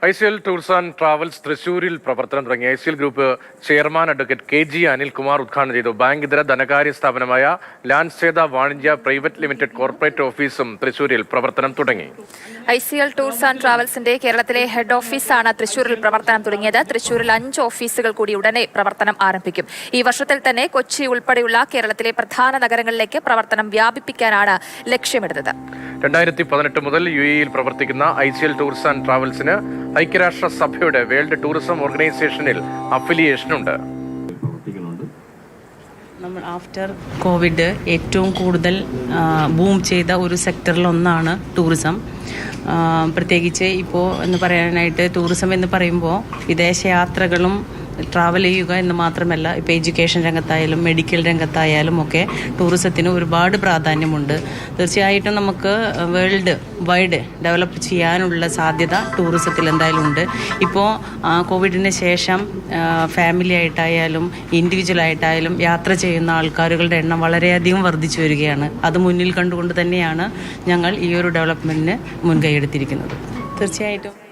ICL tours and travels തൃശൂരിൽ പ്രവർത്തനം തുടങ്ങി. ICL group chairman advocate KG Anilkumar ഉദ്ഘാടനം ചെയ്തു. ബാങ്ക് ഇതര ധനകാര്യ സ്ഥാപനമായ ലാൻസേത വാണിജ്യ പ്രൈവറ്റ് ലിമിറ്റഡ് കോർപ്പറേറ്റ് ഓഫീസും തൃശൂരിൽ പ്രവർത്തനം തുടങ്ങി. ICL ടൂർസ് ആൻഡ് ട്രാവൽസിന്റെ കേരളത്തിലെ ഹെഡ് ഓഫീസാണ് തൃശൂരിൽ പ്രവർത്തനം തുടങ്ങിയത്. തൃശൂരിൽ 5 ഓഫീസുകൾ കൂടി ഉടനെ പ്രവർത്തനം ആരംഭിക്കും. ഈ വർഷത്തിൽ തന്നെ കൊച്ചി ഉൾപ്പെടെയുള്ള കേരളത്തിലെ പ്രധാന നഗരങ്ങളിലേക്ക് പ്രവർത്തനം വ്യാപിപ്പിക്കാനാണ് ലക്ഷ്യമിടുന്നത്. 2018 മുതൽ UAE പ്രവർത്തിക്കുന്ന ICL ടൂർസ് ആൻഡ് ട്രാവൽസിന് ഐക്യരാഷ്ട്ര സഭയുടെ വേൾഡ് ടൂറിസം ഓർഗനൈസേഷനിൽ അഫിലിയേഷനുണ്ട്. നമ്മൾ ആഫ്റ്റർ കോവിഡ് ഏറ്റവും കൂടുതൽ ബൂം ചെയ്ത ഒരു സെക്ടറിലൊന്നാണ് ടൂറിസം. പ്രത്യേകിച്ച് ഇപ്പോൾ എന്ന് പറയാനായിട്ട് ടൂറിസം എന്ന് പറയുമ്പോൾ വിദേശയാത്രകളും ട്രാവൽ ചെയ്യുക എന്ന് മാത്രമല്ല, ഇപ്പോൾ എഡ്യൂക്കേഷൻ രംഗത്തായാലും മെഡിക്കൽ രംഗത്തായാലും ഒക്കെ ടൂറിസത്തിന് ഒരുപാട് പ്രാധാന്യമുണ്ട്. തീർച്ചയായിട്ടും നമുക്ക് വേൾഡ് വൈഡ് ഡെവലപ്പ് ചെയ്യാനുള്ള സാധ്യത ടൂറിസത്തിൽ എന്തായാലും ഉണ്ട്. ഇപ്പോൾ കോവിഡിന് ശേഷം ഫാമിലി ആയിട്ടായാലും ഇൻഡിവിജ്വലായിട്ടായാലും യാത്ര ചെയ്യുന്ന ആൾക്കാരുകളുടെ എണ്ണം വളരെയധികം വർദ്ധിച്ചു വരികയാണ്. അത് മുന്നിൽ കണ്ടുകൊണ്ട് തന്നെയാണ് ഞങ്ങൾ ഈ ഒരു ഡെവലപ്മെൻറ്റിന് മുൻകൈ എടുത്തിരിക്കുന്നത്. തീർച്ചയായിട്ടും